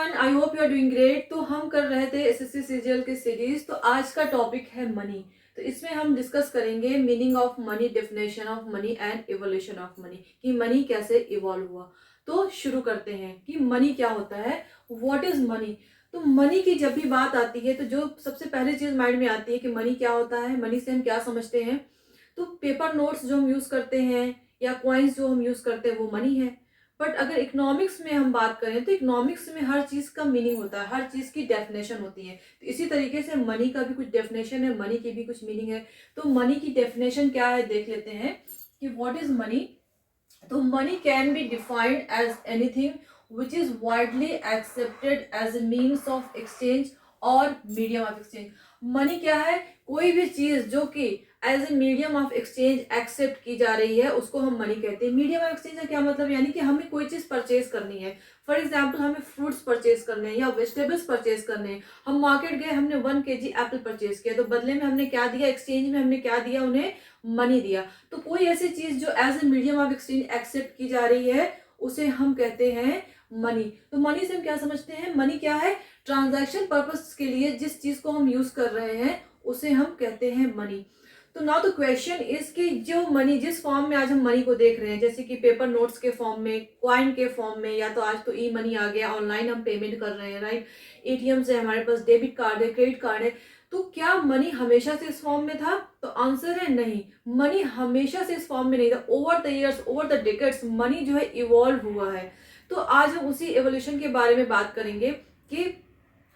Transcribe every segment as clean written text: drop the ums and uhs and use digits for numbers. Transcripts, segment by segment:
Everyone, I hope you are doing great. तो हम कर रहे थे एसएससी सीजीएल की सीरीज। तो आज का टॉपिक है मनी। तो इसमें हम डिस्कस करेंगे meaning of money, definition of money and evolution of money, कि मनी कैसे इवॉल्व हुआ। तो शुरू करते हैं कि मनी क्या होता है, व्हाट इज मनी। तो मनी की जब भी बात आती है तो जो सबसे पहली चीज माइंड में आती है कि मनी क्या होता है, मनी से हम क्या समझते हैं। तो पेपर नोट्स जो हम यूज करते हैं या कॉइन्स जो हम यूज करते हैं वो मनी है। बट अगर इकोनॉमिक्स में हम बात करें तो इकोनॉमिक्स में हर चीज का मीनिंग होता है, हर चीज की डेफिनेशन होती है। तो इसी तरीके से मनी का भी कुछ डेफिनेशन है, मनी की भी कुछ मीनिंग है। तो मनी की डेफिनेशन क्या है देख लेते हैं कि व्हाट इज मनी। तो money can be defined as anything which is widely accepted as a means of exchange और मीडियम ऑफ एक्सचेंज। मनी क्या है, कोई भी चीज जो कि as a medium of exchange accept की जा रही है उसको हम मनी कहते हैं। मीडियम ऑफ एक्सचेंज का क्या मतलब, यानी कि हमें कोई चीज परचेज करनी है। फॉर एग्जाम्पल हमें फ्रूट्स परचेज करने हैं या वेजिटेबल्स परचेज करने हैं। हम मार्केट गए, हमने 1 kg एप्पल परचेज किया, तो बदले में हमने क्या दिया, एक्सचेंज में हमने क्या दिया, उन्हें मनी दिया। तो कोई ऐसी चीज जो as a medium of exchange accept की जा रही है उसे हम कहते हैं मनी। तो मनी से हम क्या समझते हैं, मनी क्या है, ट्रांजैक्शन पर्पस के लिए जिस चीज को हम यूज कर रहे हैं उसे हम कहते हैं मनी। तो नाउ द क्वेश्चन इज कि जो मनी जिस फॉर्म में आज हम मनी को देख रहे हैं, जैसे कि पेपर नोट्स के फॉर्म में, कॉइन के फॉर्म में, या तो आज तो ई मनी आ गया, ऑनलाइन हम पेमेंट कर रहे हैं, राइट। एटीएम से हमारे पास डेबिट कार्ड है, क्रेडिट कार्ड है। तो क्या मनी हमेशा से इस फॉर्म में था? तो आंसर है नहीं, मनी हमेशा से इस फॉर्म में नहीं था। Over the years, over the decades money जो है इवॉल्व हुआ है। तो आज हम उसी एवोल्यूशन के बारे में बात करेंगे कि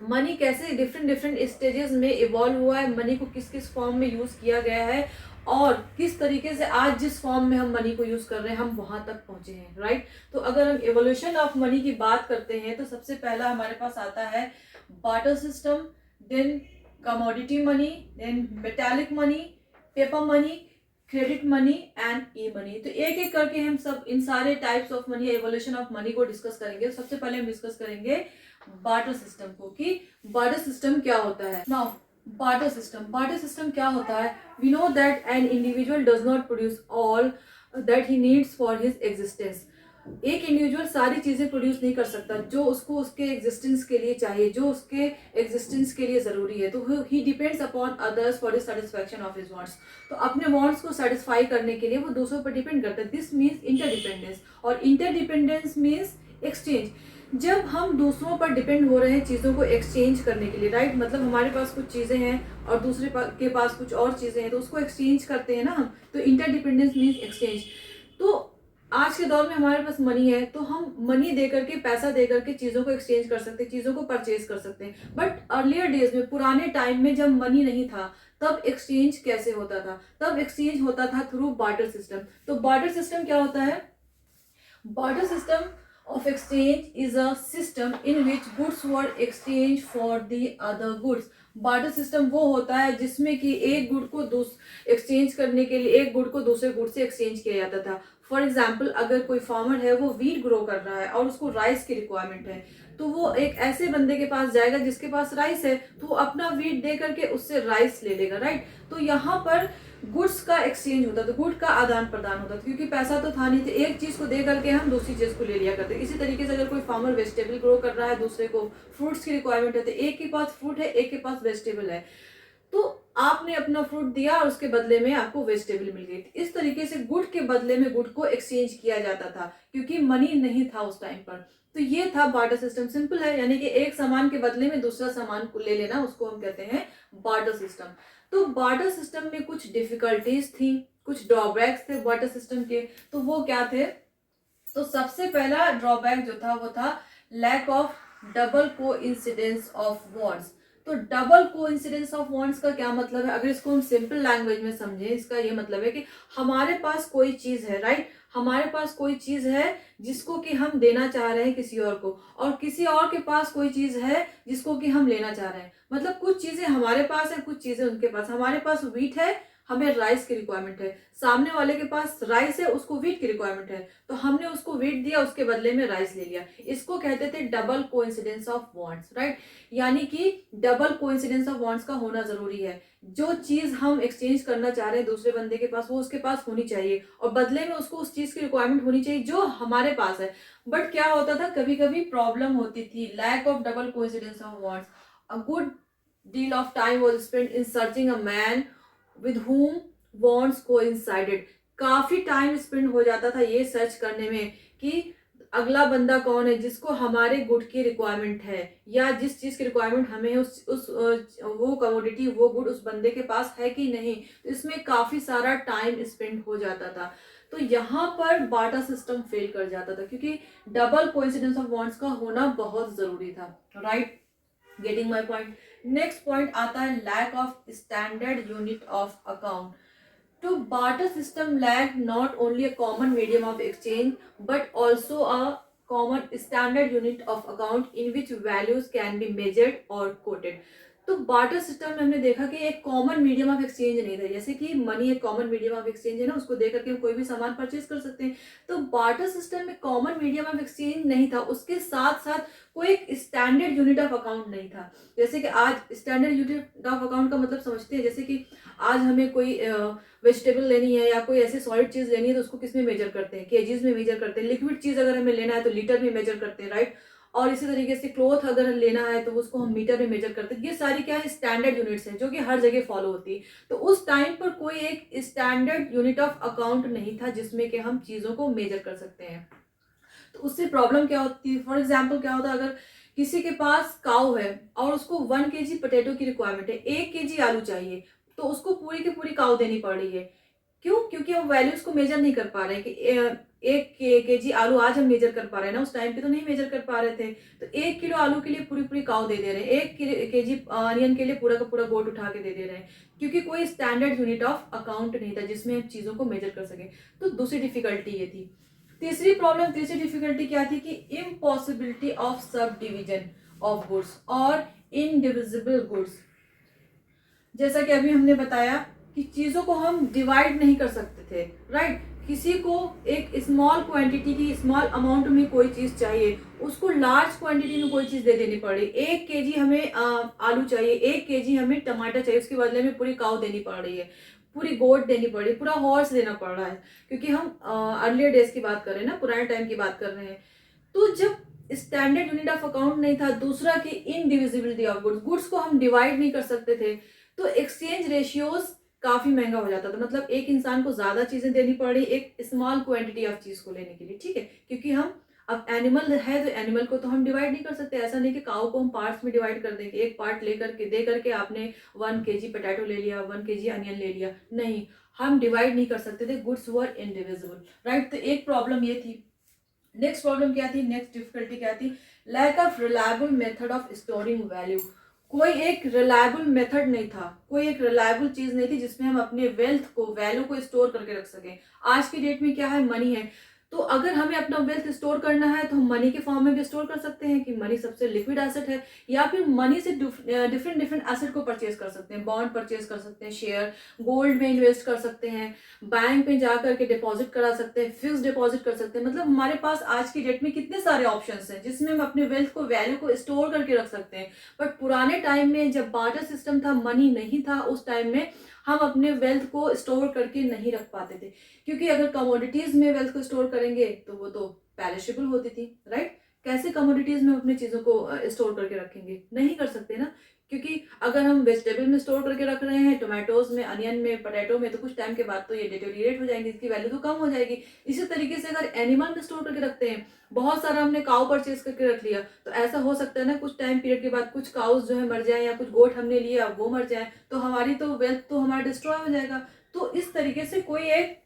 मनी कैसे डिफरेंट डिफरेंट स्टेजेस में इवॉल्व हुआ है, मनी को किस किस फॉर्म में यूज किया गया है, और किस तरीके से आज जिस फॉर्म में हम मनी को यूज कर रहे हैं हम वहां तक पहुंचे हैं, राइट। तो अगर हम एवोल्यूशन ऑफ मनी की बात करते हैं तो सबसे पहला हमारे पास आता है barter system, then commodity money, then metallic money, paper money, credit money and e money. तो एक एक करके हम सब इन सारे types of money, evolution of money को डिस्कस करेंगे। सबसे पहले हम डिस्कस करेंगे बार्टर सिस्टम को, कि बार्टर सिस्टम क्या होता है। नाउ बार्टर सिस्टम क्या होता है, we know that an individual does not produce all that he needs for his existence. एक इंडिविजुअल सारी चीजें प्रोड्यूस नहीं कर सकता जो उसको उसके एग्जिस्टेंस के लिए चाहिए, जो उसके एग्जिस्टेंस के लिए जरूरी है। तो he depends upon others for the satisfaction of his wants. तो अपने वांट्स को सेटिस्फाई करने के लिए वो दूसरों पर डिपेंड करता है। दिस मीन्स इंटरडिपेंडेंस, और इंटरडिपेंडेंस मीन्स एक्सचेंज। जब हम दूसरों पर डिपेंड हो रहे हैं चीजों को एक्सचेंज करने के लिए, राइट, मतलब हमारे पास कुछ चीजें हैं और दूसरे के पास कुछ और चीजें हैं, तो उसको एक्सचेंज करते हैं ना हम। तो इंटरडिपेंडेंस मीन्स एक्सचेंज। तो आज के दौर में हमारे पास मनी है तो हम मनी दे करके, पैसा दे करके चीजों को एक्सचेंज कर सकते हैं, चीजों को परचेज कर सकते हैं। बट अर्लियर डेज में, पुराने टाइम में जब मनी नहीं था तब एक्सचेंज कैसे होता था? तब एक्सचेंज होता था थ्रू बार्टर सिस्टम। तो बार्टर सिस्टम क्या होता है? Barter system of exchange is a system in which goods were exchanged for the other goods। Barter system वो होता है जिसमें कि एक गुड को एक्सचेंज करने के लिए एक गुड को दूसरे गुड से एक्सचेंज किया जाता था। फॉर एग्जाम्पल अगर कोई फार्मर है, वो वीट ग्रो कर रहा है और उसको राइस की रिक्वायरमेंट है, तो वो एक ऐसे बंदे के पास जाएगा जिसके पास राइस है, तो वो अपना वीट दे करके उससे राइस ले लेगा, राइट। तो यहाँ पर गुड्स का एक्सचेंज होता था, गुड का आदान प्रदान होता था, क्योंकि पैसा तो था नहीं, तो एक चीज को दे करके हम दूसरी चीज को ले लिया करते। इसी तरीके से अगर कोई फार्मर वेजिटेबल ग्रो कर रहा है, दूसरे को फ्रूट्स की रिक्वायरमेंट है, तो एक के पास फ्रूट है, एक के पास वेजिटेबल है, तो आपने अपना फ्रूट दिया और उसके बदले में आपको वेजिटेबल मिल गई। इस तरीके से गुड के बदले में गुड को एक्सचेंज किया जाता था, क्योंकि मनी नहीं था उस टाइम पर। तो ये था बार्टर सिस्टम। सिंपल है, यानी कि एक सामान के बदले में दूसरा सामान को ले लेना, उसको हम कहते हैं बार्टर सिस्टम। तो बार्टर सिस्टम में कुछ डिफिकल्टीज थी, कुछ ड्रॉबैक्स थे बार्टर सिस्टम के। तो वो क्या थे? तो सबसे पहला ड्रॉबैक जो था वो था लैक ऑफ डबल को इंसिडेंस ऑफ वॉन्ट्स। तो डबल को इंसिडेंस ऑफ वॉन्ट्स का क्या मतलब है? अगर इसको हम सिंपल लैंग्वेज में समझें, इसका ये मतलब है कि हमारे पास कोई चीज है, राइट, हमारे पास कोई चीज है जिसको कि हम देना चाह रहे हैं किसी और को, और किसी और के पास कोई चीज है जिसको कि हम लेना चाह रहे हैं। मतलब कुछ चीजें हमारे पास है, कुछ चीजें उनके पास। हमारे पास वीट है, हमें राइस की रिक्वायरमेंट है, सामने वाले के पास राइस है, उसको व्हीट की रिक्वायरमेंट है, तो हमने उसको व्हीट दिया, उसके बदले में राइस ले लिया। इसको कहते थे double coincidence of wants, right. यानी कि डबल कोइंसिडेंस ऑफ वांट्स का होना जरूरी है। जो चीज हम एक्सचेंज करना चाह रहे हैं दूसरे बंदे के पास, वो उसके पास होनी चाहिए और बदले में उसको उस चीज की रिक्वायरमेंट होनी चाहिए जो हमारे पास है। बट क्या होता था, कभी कभी प्रॉब्लम होती थी, lack of double coincidence of wants. A good deal of time was spent in searching a man with whom wants coincided। काफी टाइम स्पेंड हो जाता था ये सर्च करने में कि अगला बंदा कौन है जिसको हमारे गुड की रिक्वायरमेंट है, या जिस चीज की रिक्वायरमेंट हमें है वो कमोडिटी, वो गुड उस बंदे के पास है कि नहीं। तो इसमें काफी सारा टाइम स्पेंड हो जाता था। तो यहाँ पर बाटा सिस्टम फेल कर जाता था क्योंकि डबल कोइंसिडेंस ऑफ वांट्स का होना बहुत जरूरी था, right. Getting my point. Next point आता है lack of standard unit of account. To barter system lacked not only a common medium of exchange but also a common standard unit of account in which values can be measured or quoted। तो barter system में हमने देखा कि एक common medium of exchange नहीं था। जैसे कि मनी एक कॉमन मीडियम ऑफ एक्सचेंज है ना, उसको दे करके हम कोई भी सामान परचेज कर सकते हैं। तो बार्टर सिस्टम में कॉमन मीडियम ऑफ एक्सचेंज नहीं था, उसके साथ साथ कोई एक स्टैंडर्ड यूनिट ऑफ अकाउंट नहीं था। जैसे कि आज स्टैंडर्ड यूनिट ऑफ अकाउंट का मतलब समझते हैं, जैसे कि आज हमें कोई वेजिटेबल लेनी है या कोई ऐसी सॉलिड चीज लेनी है तो उसको किस में मेजर करते हैं, केजीज में मेजर करते हैं। लिक्विड चीज अगर हमें लेना है तो लीटर में मेजर करते हैं, राइट। और इसी तरीके से क्लोथ अगर लेना है तो उसको हम मीटर में मेजर करते हैं। ये सारी क्या है, स्टैंडर्ड यूनिट्स हैं जो कि हर जगह फॉलो होती है। तो उस टाइम पर कोई एक स्टैंडर्ड यूनिट ऑफ अकाउंट नहीं था जिसमें कि हम चीजों को मेजर कर सकते हैं। तो उससे प्रॉब्लम क्या होती है, फॉर एग्जाम्पल क्या होता है, अगर किसी के पास काऊ है और उसको 1 kg पोटैटो की रिक्वायरमेंट है, 1 kg आलू चाहिए, तो उसको पूरी की पूरी काऊ देनी पड़ रही है। क्यों? क्योंकि हम वैल्यूज को मेजर नहीं कर पा रहे हैं कि 1 kg आलू आज हम मेजर कर पा रहे हैं ना, उस टाइम पे तो नहीं मेजर कर पा रहे थे। तो 1 किलो आलू के लिए पूरी पूरी काऊ दे रहे हैं, 1 kg अनियन के लिए पूरा का पूरा गोट उठा के दे रहे हैं, क्योंकि कोई स्टैंडर्ड यूनिट ऑफ अकाउंट नहीं था जिसमें हम चीजों को मेजर कर सके। तो दूसरी डिफिकल्टी ये थी। तीसरी डिफिकल्टी क्या थी कि impossibility of sub division of goods और इनडिविजिबल गुड्स। जैसा कि अभी हमने बताया कि चीजों को हम डिवाइड नहीं कर सकते थे, राइट। किसी को एक स्मॉल क्वांटिटी की स्मॉल अमाउंट में कोई चीज चाहिए, उसको लार्ज क्वांटिटी में कोई चीज दे देनी पड़ी। 1 kg हमें आलू चाहिए, 1 kg हमें टमाटर चाहिए, उसके बदले में पूरी काऊ देनी पड़ रही है, पूरी गोट देनी पड़ रही है, पूरा हॉर्स देना पड़ रहा है, क्योंकि हम अर्लियर डेज की बात कर रहे हैं ना, पुराने टाइम की बात कर रहे हैं। तो जब स्टैंडर्ड यूनिट ऑफ अकाउंट नहीं था, दूसरा कि इनडिविजिबिलिटी ऑफ गुड्स, गुड्स को हम डिवाइड नहीं कर सकते थे, तो एक्सचेंज रेशियोज काफी महंगा हो जाता था। मतलब एक इंसान को ज्यादा चीजें देनी पड़ी एक स्मॉल क्वांटिटी ऑफ चीज को लेने के लिए, ठीक है। क्योंकि हम अब एनिमल है तो एनिमल को तो हम डिवाइड नहीं कर सकते। ऐसा नहीं कि काऊ को हम पार्ट्स में डिवाइड कर देंगे, एक पार्ट लेकर के दे करके आपने 1 kg पोटैटो ले लिया, 1 kg अनियन ले लिया, नहीं, हम डिवाइड नहीं कर सकते थे। Goods were indivisible, right. तो एक प्रॉब्लम ये थी। नेक्स्ट प्रॉब्लम क्या थी, नेक्स्ट डिफिकल्टी क्या थी, lack of reliable method of storing value. कोई एक रिलायबल मेथड नहीं था, कोई एक रिलायबल चीज नहीं थी जिसमें हम अपने वेल्थ को, वैल्यू को स्टोर करके रख सकें। आज की डेट में क्या है, मनी है, तो अगर हमें अपना वेल्थ स्टोर करना है तो हम मनी के फॉर्म में भी स्टोर कर सकते हैं कि मनी सबसे लिक्विड एसेट है, या फिर मनी से डिफरेंट डिफरेंट एसेट को परचेज कर सकते हैं। बॉन्ड परचेज कर सकते हैं, शेयर, गोल्ड में इन्वेस्ट कर सकते हैं, बैंक में जा करके डिपॉजिट करा सकते हैं, फिक्स डिपॉजिट कर सकते हैं। मतलब हमारे पास आज की डेट में कितने सारे ऑप्शंस हैं जिसमें हम अपने वेल्थ को, वैल्यू को स्टोर करके रख सकते हैं। बट पुराने टाइम में जब बार्टर सिस्टम था, मनी नहीं था, उस टाइम में हम अपने वेल्थ को स्टोर करके नहीं रख पाते थे, क्योंकि अगर कमोडिटीज में वेल्थ को स्टोर करेंगे तो वो तो पेरिशेबल होती थी, राइट। कैसे कमोडिटीज में अपनी चीजों को स्टोर करके रखेंगे, नहीं कर सकते ना। क्योंकि अगर हम वेजिटेबल में स्टोर करके रख रहे हैं, टोमेटोज में, अनियन में, पोटैटो में, तो कुछ टाइम के बाद तो ये डिटेरिएट हो जाएंगे, इसकी वैल्यू तो कम हो जाएगी। इसी तरीके से अगर एनिमल में स्टोर करके रखते हैं, बहुत सारा हमने काउ परचेज करके रख लिया, तो ऐसा हो सकता है ना कुछ टाइम पीरियड के बाद कुछ काउस जो है मर जाए, या कुछ गोट हमने लिया वो मर जाए, तो हमारी तो वेल्थ तो हमारा डिस्ट्रॉय हो जाएगा। तो इस तरीके से कोई एक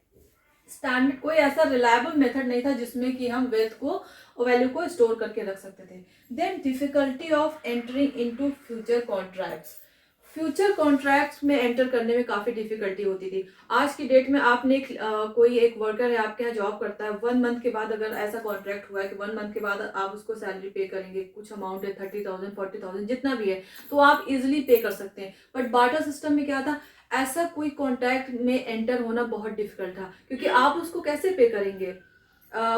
स्टैंडर्ड, कोई ऐसा रिलायबल मेथड नहीं था जिसमें कि हम वेल्थ को, वैल्यू को स्टोर करके रख सकते थे। Then difficulty of entering into future contracts. Future contracts में एंटर करने में काफ़ी डिफिकल्टी होती थी। आज की डेट में आपने कोई एक वर्कर है आपके यहाँ जॉब करता है, 1 मंथ के बाद अगर ऐसा कॉन्ट्रैक्ट हुआ है कि 1 मंथ के बाद आप उसको सैलरी पे करेंगे, कुछ अमाउंट है 30,000 40,000 जितना भी है, तो आप इजिली पे कर सकते हैं। बट बार्टर सिस्टम में क्या था, ऐसा कोई कॉन्ट्रैक्ट में एंटर होना बहुत डिफिकल्ट था, क्योंकि आप उसको कैसे पे करेंगे।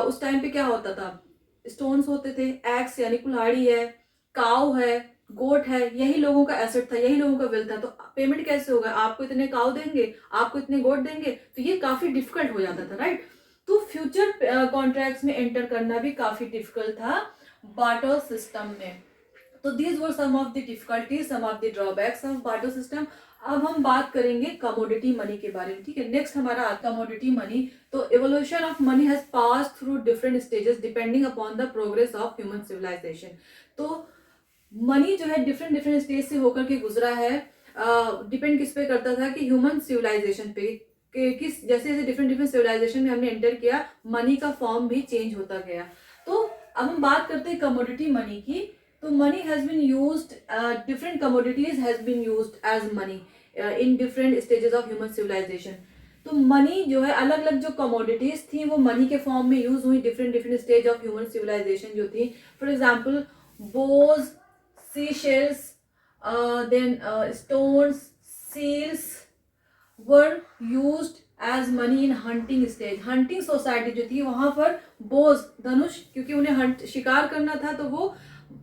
उस टाइम पे क्या होता था, स्टोन्स होते थे, एक्स यानी कुल्हाड़ी है, काव है, गोट है, यही लोगों का एसेट था, यही लोगों का वेल्थ था। तो पेमेंट कैसे होगा, आपको इतने काव देंगे, आपको इतने गोट देंगे, तो ये काफी डिफिकल्ट हो जाता था, राइट। तो फ्यूचर कॉन्ट्रैक्ट्स में एंटर करना भी काफी डिफिकल्ट था बार्टर सिस्टम में। तो these were some of the difficulties, some of the drawbacks of barter system. अब हम बात करेंगे कमोडिटी मनी के बारे में, ठीक है। नेक्स्ट हमारा कमोडिटी मनी। तो evolution of money has passed through different stages depending upon the progress of human civilisation. तो मनी जो है डिफरेंट डिफरेंट स्टेज से होकर के गुजरा है। डिपेंड किस पे करता था कि ह्यूमन सिविलाइजेशन पे, कि किस जैसे जैसे डिफरेंट डिफरेंट सिविलाइजेशन में हमने एंटर किया, मनी का फॉर्म भी चेंज होता गया। तो अब हम बात करते हैं कमोडिटी मनी की। तो money has been used, different commodities has been used as money in different stages of human civilisation. तो मनी जो है, अलग अलग जो कमोडिटीज थी वो मनी के फॉर्म में यूज हुई different different stage of human civilisation जो थी। For example, bows, seashells, then stones, seals were used as money in hunting stage. hunting society जो थी वहां पर बोज, धनुष, क्योंकि उन्हें हंट शिकार करना था, तो वो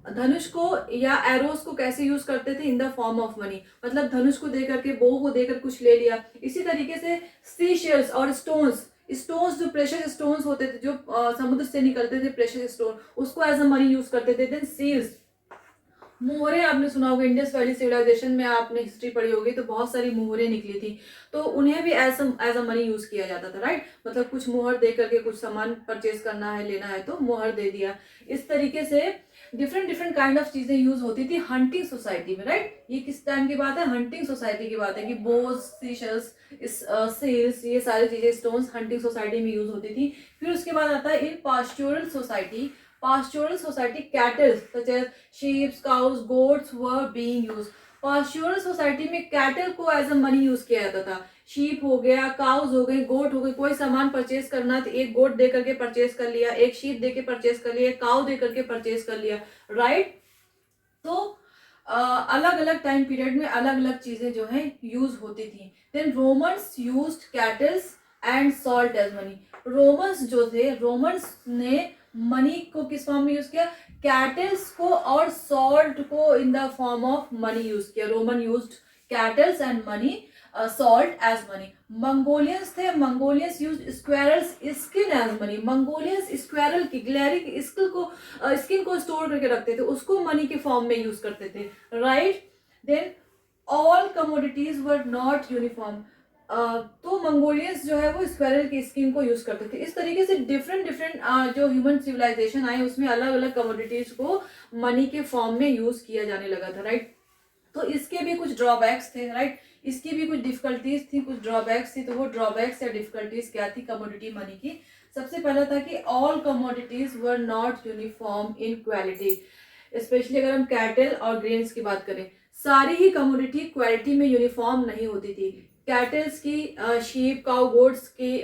धनुष को या एरोस को कैसे यूज करते थे, इन द फॉर्म ऑफ मनी। मतलब धनुष को देकर के, बो को देकर कुछ ले लिया। इसी तरीके से सी शेल्स और स्टोन्स, स्टोन्स जो प्रेशर स्टोन्स होते थे, जो समुद्र से निकलते थे प्रेशर स्टोन, उसको एज अ मनी यूज करते थे। देन सील्स, मोहरे आपने सुना होगा, इंडस वैली सिविलाइजेशन में आपने हिस्ट्री पढ़ी होगी, तो बहुत सारी मोहरे निकली थी, तो उन्हें भी एज अ मनी यूज किया जाता था, राइट। मतलब कुछ मोहर दे करके कुछ सामान परचेज करना है, लेना है, तो मोहर दे दिया। इस तरीके से डिफरेंट डिफरेंट काइंड ऑफ चीजें यूज होती थी हंटिंग सोसाइटी में, राइट। ये किस टाइम की बात है, हंटिंग सोसाइटी की बात है, कि बोज, सीशल्स, सेल्स, ये सारी चीजें, स्टोन्स, हंटिंग सोसाइटी में यूज होती थी। फिर उसके बाद आता है in pastoral society. Pastoral society, cattle such as sheep, cows, goats were being used. Pastoral society में cattle को एज अ मनी यूज किया जाता था। शीप हो गया, काउज हो गई, गोट हो गई, कोई सामान परचेज करना तो एक गोट दे करके परचेज कर लिया, एक शीप दे के परचेज कर लिया, एक काउ दे करके परचेज कर लिया, राइट। तो अलग अलग टाइम पीरियड में अलग अलग चीजें जो है यूज होती थी। Then Romans used cattles and salt as money. Romans जो थे, रोमन्स ने मनी को किस फॉर्म में यूज किया, कैटल्स को और सॉल्ट को in the form of money use किया। Roman used cattles and money, salt as money. Mongolians थे, Mongolians used squirrels skin as money. Mongolians squirrel की ग्लैरिक स्किन को स्टोर करके रखते थे, उसको मनी के फॉर्म में यूज करते थे, right. Then all commodities were not uniform. तो मंगोलियंस जो है वो स्क्वेरल की स्किन को यूज करते थे। इस तरीके से डिफरेंट डिफरेंट जो ह्यूमन सिविलाइजेशन आए उसमें अलग अलग कमोडिटीज को मनी के फॉर्म में यूज किया जाने लगा था, राइट। तो इसके भी कुछ ड्रॉबैक्स थे, राइट। इसकी भी कुछ डिफिकल्टीज थी, कुछ ड्रॉबैक्स थी। तो वो ड्रॉबैक्स या डिफिकल्टीज क्या थी कमोडिटी मनी की। सबसे पहला था कि all commodities were not uniform in quality. Specially अगर हम कैटल और ग्रेन्स की बात करें, सारी ही कमोडिटी क्वालिटी में यूनिफॉर्म नहीं होती थी। कैटल्स की, शीप, काउ, गोट्स की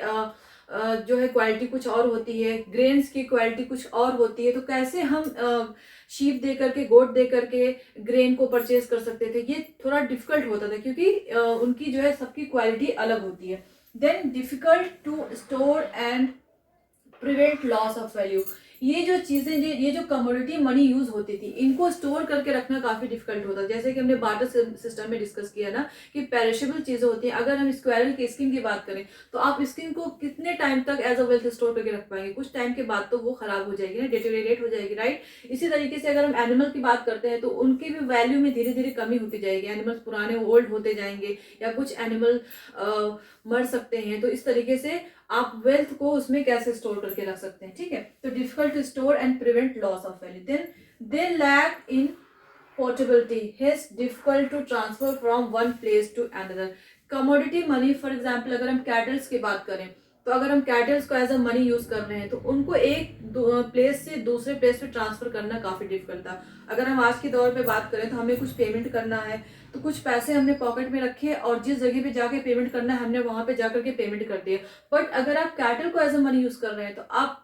जो है क्वालिटी कुछ और होती है, ग्रेन्स की क्वालिटी कुछ और होती है। तो कैसे हम शीप दे करके, गोट दे करके ग्रेन को परचेज कर सकते थे, ये थोड़ा डिफिकल्ट होता था, क्योंकि उनकी जो है सबकी क्वालिटी अलग होती है। Then difficult to store and prevent loss of value. ये जो चीजें, ये जो कमोडिटी मनी यूज होती थी, इनको स्टोर करके रखना काफी डिफिकल्ट होता है। जैसे कि हमने बार्टर सिस्टम में डिस्कस किया ना, कि पेरिशेबल चीजें होती हैं। अगर हम स्क्वायरल की स्किन की बात करें, तो आप स्किन को कितने टाइम तक एज अ वेल्थ स्टोर करके रख पाएंगे, कुछ टाइम के बाद तो वो खराब हो जाएगी ना, डिटेरिएट हो जाएगी, राइट। इसी तरीके से अगर हम एनिमल की बात करते हैं, तो उनकी भी वैल्यू में धीरे धीरे कमी होती जाएगी। एनिमल्स पुराने ओल्ड होते जाएंगे, या कुछ एनिमल मर सकते हैं। तो इस तरीके से आप वेल्थ को उसमें कैसे स्टोर करके रख सकते हैं, ठीक है। तो difficult to store and prevent loss of value. Then they lack in portability, is difficult to transfer from one place to another. Commodity money, for example अगर हम कैटल्स की बात करें, तो अगर हम कैटल्स को एज अ मनी यूज कर रहे हैं तो उनको एक प्लेस से दूसरे प्लेस पे ट्रांसफर करना काफी डिफिकल्ट था। अगर हम आज के दौर पे बात करें तो हमें कुछ पेमेंट करना है तो कुछ पैसे हमने पॉकेट में रखे और जिस जगह पे जाके पेमेंट करना है हमने वहां पे जाकर के पेमेंट कर दिया। बट अगर आप कैटल को एज अ मनी यूज कर रहे हैं तो आप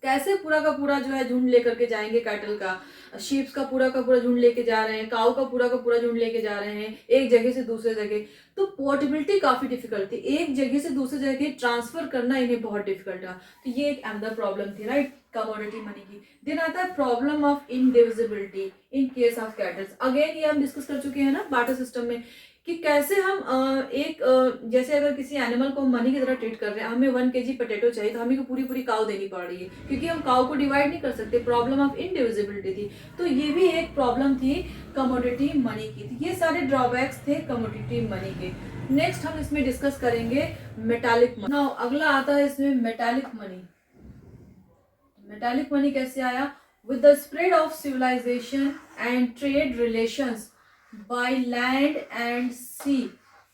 कैसे पूरा का पूरा जो है झुंड लेकर के जाएंगे, कैटल का, शीप्स का पूरा झुंड लेके जा रहे हैं, काऊ का पूरा झुंड लेके जा रहे हैं एक जगह से दूसरे जगह। तो पोर्टेबिलिटी काफी डिफिकल्ट थी, एक जगह से दूसरे जगह ट्रांसफर करना इन्हें बहुत डिफिकल्ट था। तो ये एक अनदर प्रॉब्लम थी, राइट, कमोडिटी मनी की। देन आता है problem of indivisibility in case of kettles. Again ये हम डिस्कस कर चुके हैं ना बार्टर सिस्टम में, कि कैसे हम जैसे अगर किसी एनिमल को मनी की तरह ट्रीट कर रहे हैं, हमें 1 kg पोटैटो चाहिए तो हमें को पूरी पूरी काऊ देनी पड़ रही है क्योंकि हम काऊ को डिवाइड नहीं कर सकते, प्रॉब्लम ऑफ इनडिविजिबिलिटी थी। तो ये भी एक प्रॉब्लम थी कमोडिटी मनी की। तो ये सारे ड्रॉबैक्स थे कमोडिटी मनी के। नेक्स्ट हम इसमें डिस्कस करेंगे मेटालिक मनी। नाउ अगला आता है इसमें मेटालिक मनी। मेटालिक मनी कैसे आया? With the spread of civilisation and trade relations by land and sea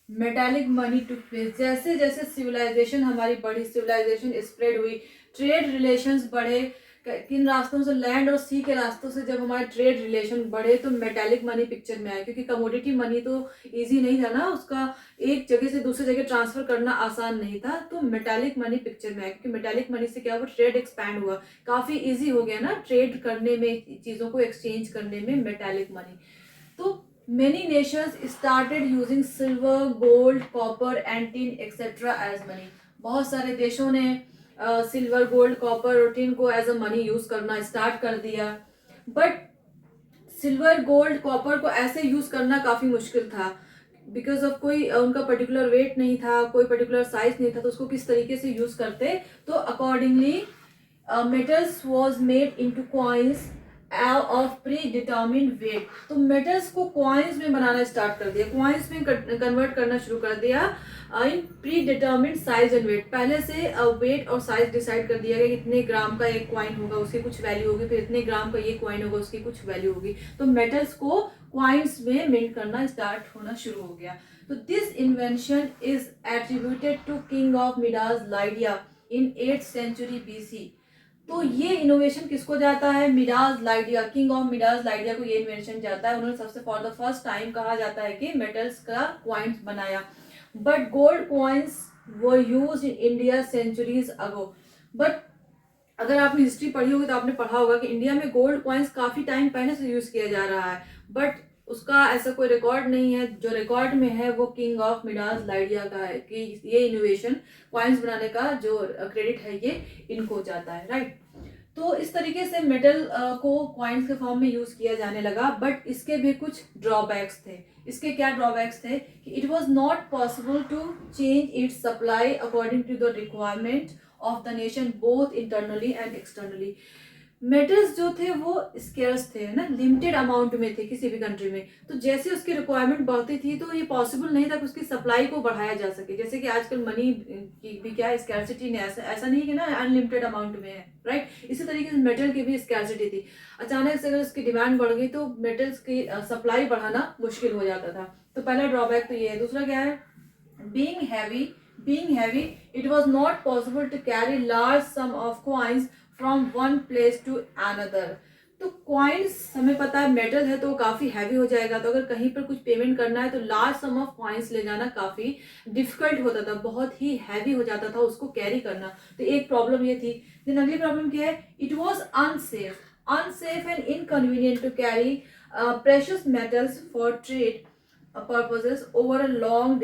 metallic money to place. जैसे जैसे सिविलाइजेशन हमारी बढ़ी, सिविलाइजेशन स्प्रेड हुई, ट्रेड रिलेशंस बढ़े, किन रास्तों से, लैंड और सी के रास्तों से जब हमारे ट्रेड रिलेशन बढ़े तो मेटालिक मनी पिक्चर में आया। क्योंकि कमोडिटी मनी तो इजी नहीं था ना, उसका एक जगह से दूसरी जगह ट्रांसफर करना आसान नहीं था, तो मेटालिक मनी पिक्चर में आया। क्योंकि मेटालिक मनी से क्या हुआ, ट्रेड एक्सपैंड हुआ, काफी इजी हो गया ना ट्रेड करने में, चीजों को एक्सचेंज करने में मेटालिक मनी। तो many nations started using silver, gold, copper and tin etc. as money। बहुत सारे देशों ने सिल्वर, गोल्ड, कॉपर और टिन को एज अ मनी यूज करना स्टार्ट कर दिया। बट सिल्वर, गोल्ड, कॉपर को ऐसे यूज करना काफी मुश्किल था बिकॉज ऑफ कोई उनका पर्टिकुलर वेट नहीं था, कोई पर्टिकुलर साइज नहीं था, तो उसको किस तरीके से यूज करते। तो accordingly metals was made into coins of predetermined weight. तो मेटल्स को कॉइन्स में बनाना स्टार्ट कर दिया, कॉइन्स में कन्वर्ट करना शुरू कर दिया in predetermined size and weight. पहले से वेट और साइज डिसाइड कर दिया गया कि इतने ग्राम का एक कॉइन होगा उसकी कुछ वैल्यू होगी, फिर इतने ग्राम का ये कॉइन होगा उसकी कुछ वैल्यू होगी। तो मेटल्स को कॉइन्स में मिंट करना स्टार्ट होना शुरू हो गया। तो this invention is attributed to king of Midas Lydia in 8th century BC। तो ये इनोवेशन किसको जाता है? Midas Lydia, king of Midas Lydia को ये इन्वेंशन जाता है। उन्होंने सबसे फॉर द फर्स्ट टाइम कहा जाता है कि मेटल्स का कॉइन्स बनाया। But gold coins were used in India centuries ago. But अगर आपने हिस्ट्री पढ़ी होगी तो आपने पढ़ा होगा कि इंडिया में गोल्ड कॉइन्स काफी टाइम पहले से यूज किया जा रहा है, बट उसका ऐसा कोई रिकॉर्ड नहीं है। जो रिकॉर्ड में है वो किंग ऑफ मिडास लाइडिया का है कि ये इनोवेशन, कॉइन्स बनाने का जो क्रेडिट है ये इनको जाता है, राइट। तो इस तरीके से मेटल को कॉइन्स के फॉर्म में यूज किया जाने लगा। बट इसके भी कुछ ड्रॉबैक्स थे। इसके क्या ड्रॉबैक्स थे कि it was not possible to change its supply according to the requirement of the nation both internally and externally. Metals जो थे वो स्केर्स थे ना, लिमिटेड अमाउंट में थे किसी भी कंट्री में। तो जैसे उसकी रिक्वायरमेंट बढ़ती थी तो ये पॉसिबल नहीं था कि उसकी सप्लाई को बढ़ाया जा सके। जैसे कि आजकल मनी की भी क्या स्कैरसिटी नहीं, ऐसा नहीं कि ना अनलिमिटेड अमाउंट में है, राइट। इसी तरीके से मेटल की भी स्कैरसिटी थी। अचानक से अगर उसकी डिमांड बढ़ गई तो मेटल्स की सप्लाई बढ़ाना मुश्किल हो जाता था। तो पहला ड्रॉबैक तो ये है। दूसरा क्या है? being heavy it was not possible to carry large sum of coins from one place to another। तो कॉइन्स हमें पता है मेटल है तो वो काफी हैवी हो जाएगा, तो अगर कहीं पर कुछ पेमेंट करना है तो लार्ज सम ऑफ कॉइन्स ले जाना काफी डिफिकल्ट होता था, बहुत ही हैवी हो जाता था उसको कैरी करना। तो एक प्रॉब्लम ये थी। देन अगली प्रॉब्लम क्या है? It was unsafe and inconvenient to carry precious metals for trade purposes over long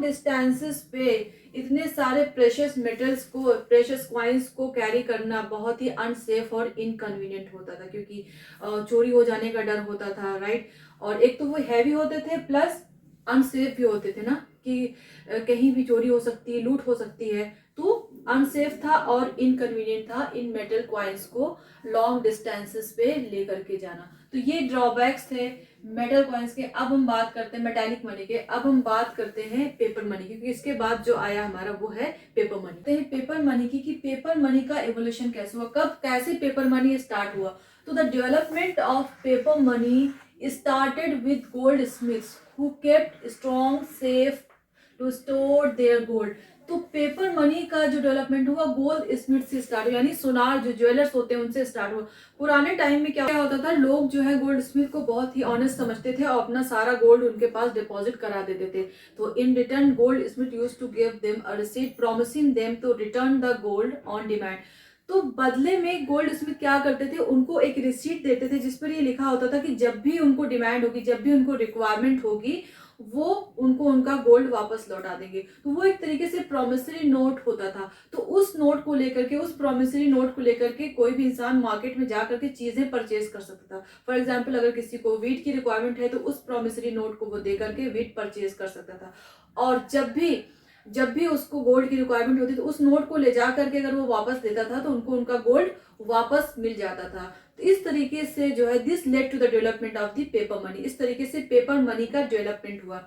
distances पे इतने सारे प्रेशियस मेटल्स को, प्रेशियस कॉइन्स को कैरी करना बहुत ही अनसेफ और इनकन्वीनियंट होता था, क्योंकि चोरी हो जाने का डर होता था, राइट। और एक तो वो हैवी होते थे प्लस अनसेफ भी होते थे ना, कि कहीं भी चोरी हो सकती है, लूट हो सकती है। तो अनसेफ था और इनकन्वीनियंट था इन मेटल कॉइन्स को लॉन्ग डिस्टेंसेस पे लेकर के जाना। तो ये ड्रॉबैक्स थे मेटल कॉइन्स के। अब हम बात करते हैं मेटालिक मनी के। अब हम बात करते हैं पेपर मनी की, क्योंकि इसके बाद जो आया हमारा वो है पेपर मनी। तो पेपर मनी की, कि पेपर मनी का एवोल्यूशन कैसे हुआ, कब कैसे पेपर मनी स्टार्ट हुआ। तो the development of paper money started with goldsmiths who kept strong safe to store their gold। तो पेपर मनी का जो डेवलपमेंट हुआ गोल्ड स्मिथ से स्टार्ट हुआ, यानी सोनार जो ज्वेलर्स होते हैं उनसे स्टार्ट हुआ। पुराने टाइम में क्या होता था, लोग जो है गोल्ड स्मिथ को बहुत ही ऑनेस्ट समझते थे और अपना सारा गोल्ड उनके पास डिपॉजिट करा देते थे। तो in return goldsmith used to give them a receipt promising them to return the gold on demand. तो बदले में गोल्ड स्मिथ क्या करते थे, उनको एक रिसीट देते थे जिस पर ये लिखा होता था कि जब भी उनको डिमांड होगी, जब भी उनको रिक्वायरमेंट होगी, वो उनको उनका गोल्ड वापस लौटा देंगे। तो वो एक तरीके से प्रोमिसरी नोट होता था। तो उस नोट को लेकर के, उस प्रोमिसरी नोट को लेकर के कोई भी इंसान मार्केट में जा करके चीजें परचेज कर सकता था। फॉर एग्जाम्पल, अगर किसी को वीट की रिक्वायरमेंट है तो उस प्रोमिसरी नोट को वो दे करके वीट परचेज कर सकता था। और जब भी उसको गोल्ड की रिक्वायरमेंट होती तो उस नोट को ले जा करके अगर वो वापस देता था तो उनको उनका गोल्ड वापस मिल जाता था। तो इस तरीके से जो है this led to the development of the paper money. इस तरीके से पेपर मनी का डेवलपमेंट हुआ।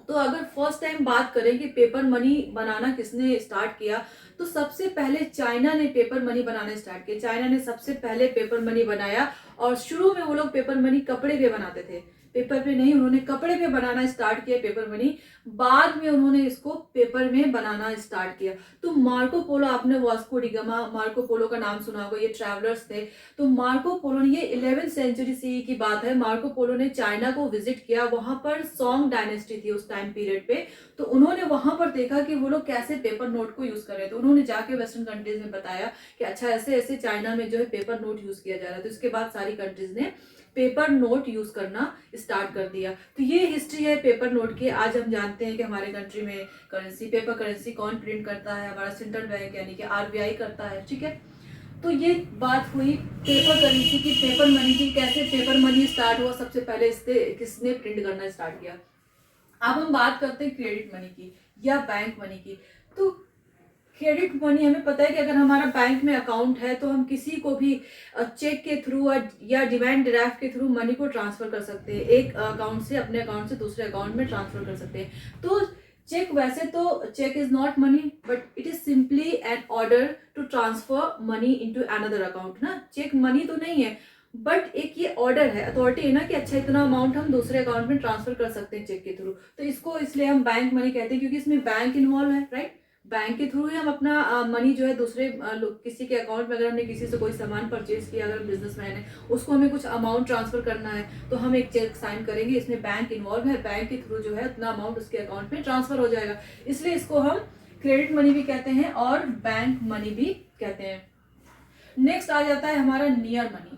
तो अगर फर्स्ट टाइम बात करें कि पेपर मनी बनाना किसने स्टार्ट किया, तो सबसे पहले चाइना ने पेपर मनी बनाना स्टार्ट किया। चाइना ने सबसे पहले पेपर मनी बनाया और शुरू में वो लोग पेपर मनी कपड़े पे बनाते थे, पेपर पे नहीं, उन्होंने कपड़े पे बनाना स्टार्ट किया पेपर मनी। बाद में उन्होंने इसको पेपर में बनाना स्टार्ट किया। तो मार्को पोलो, आपने वास्को डिगामा, मार्को पोलो का नाम सुना होगा, ये ट्रैवलर्स थे। तो मार्को पोलो ने, ये 11वीं सेंचुरी CE की बात है, मार्को पोलो ने चाइना को विजिट किया। वहां पर सोंग डायनेस्टी थी उस टाइम पीरियड पे। तो उन्होंने वहां पर देखा कि वो लोग कैसे पेपर नोट को यूज कर रहे थे। तो उन्होंने जाके वेस्टर्न कंट्रीज में बताया कि अच्छा ऐसे ऐसे चाइना में जो है पेपर नोट यूज किया जा रहा है। तो इसके बाद सारी कंट्रीज ने पेपर नोट यूज करना स्टार्ट कर दिया। तो ये हिस्ट्री है पेपर नोट की। आज हम जानते हैं कि हमारे कंट्री में करेंसी, पेपर करेंसी कौन प्रिंट करता है, हमारा सेंट्रल बैंक यानी कि RBI करता है, ठीक है। तो ये बात हुई पेपर करेंसी की, पेपर मनी की, कैसे पेपर मनी स्टार्ट हुआ, सबसे पहले इससे किसने प्रिंट करना स्टार्ट किया। अब हम बात करते हैं क्रेडिट मनी की या बैंक मनी की। तो क्रेडिट मनी, हमें पता है कि अगर हमारा बैंक में अकाउंट है तो हम किसी को भी चेक के थ्रू या डिमांड ड्राफ्ट के थ्रू मनी को ट्रांसफर कर सकते हैं, एक अकाउंट से अपने अकाउंट से दूसरे अकाउंट में ट्रांसफर कर सकते हैं। तो चेक, वैसे तो cheque is not money but it is simply an order to transfer money into another account ना। चेक मनी तो नहीं है बट एक ये ऑर्डर है, अथॉरिटी है ना कि अच्छा इतना अमाउंट हम दूसरे अकाउंट में ट्रांसफर कर सकते हैं चेक के थ्रू। तो इसको इसलिए हम बैंक मनी कहते हैं क्योंकि इसमें बैंक इन्वॉल्व है, राइट। बैंक के थ्रू ही हम अपना मनी जो है दूसरे किसी के अकाउंट में, अगर हमने किसी से कोई सामान परचेज किया, अगर बिजनेसमैन है, उसको हमें कुछ अमाउंट ट्रांसफर करना है तो हम एक चेक साइन करेंगे, इसमें बैंक इन्वॉल्व है, बैंक के थ्रू जो है उतना अमाउंट उसके अकाउंट में ट्रांसफर हो जाएगा। इसलिए इसको हम क्रेडिट मनी भी कहते हैं और बैंक मनी भी कहते हैं। नेक्स्ट आ जाता है हमारा नियर मनी।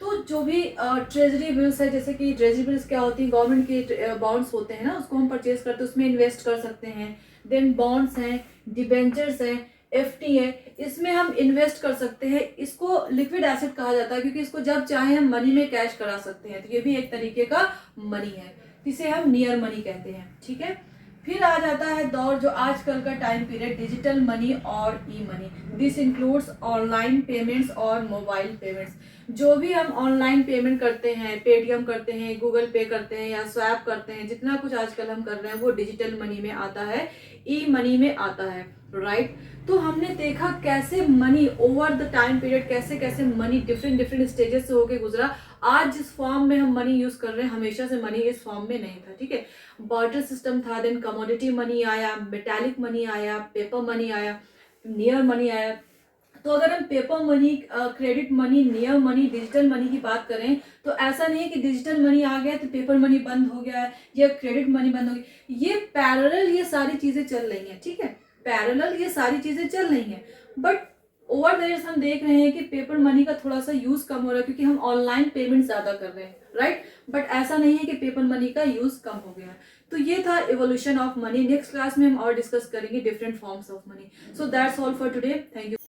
तो जो भी ट्रेजरी बिल्स है, जैसे कि ट्रेजरी बिल्स क्या होती है, गवर्नमेंट के बॉन्ड्स होते हैं ना, उसको हम परचेज करते हैं, उसमें इन्वेस्ट कर सकते हैं। देन बॉन्ड्स हैं, डिबेंचर्स हैं, FD है, इसमें हम इन्वेस्ट कर सकते हैं। इसको लिक्विड एसेट कहा जाता है क्योंकि इसको जब चाहे हम मनी में कैश करा सकते हैं। तो ये भी एक तरीके का मनी है, इसे हम नियर मनी कहते हैं, ठीक है। फिर आ जाता है दौर जो आजकल का टाइम पीरियड, डिजिटल मनी और e money. This includes online payments और मोबाइल पेमेंट्स। जो भी हम ऑनलाइन पेमेंट करते हैं, पेटीएम करते हैं, गूगल पे करते हैं या स्वैप करते हैं, जितना कुछ आजकल हम कर रहे हैं वो डिजिटल मनी में आता है, ई मनी में आता है, राइट। तो हमने देखा कैसे money over the time period, कैसे कैसे मनी डिफरेंट स्टेजेस से होके गुजरा। आज जिस फॉर्म में हम मनी यूज कर रहे हैं, हमेशा से मनी इस फॉर्म में नहीं था, ठीक है। बार्टर सिस्टम था, देन कमोडिटी मनी आया, मेटालिक मनी आया, पेपर मनी आया, नियर मनी आया। तो अगर हम paper money, credit money, near money, digital money की बात करें तो ऐसा नहीं है कि डिजिटल मनी आ गया तो पेपर मनी बंद हो गया है या क्रेडिट मनी बंद हो गई। ये पैरेलल ये सारी चीजें चल रही हैं, ठीक है, पैरेलल ये सारी चीजें चल रही हैं। बट ओवर द इयर्स हम देख रहे हैं कि पेपर मनी का थोड़ा सा यूज कम हो रहा है क्योंकि हम ऑनलाइन पेमेंट ज्यादा कर रहे हैं, राइट। बट ऐसा नहीं है कि पेपर मनी का यूज कम हो गया है। तो ये था evolution of money. Next class में हम और डिस्कस करेंगे different forms of money. So that's all for today, thank you.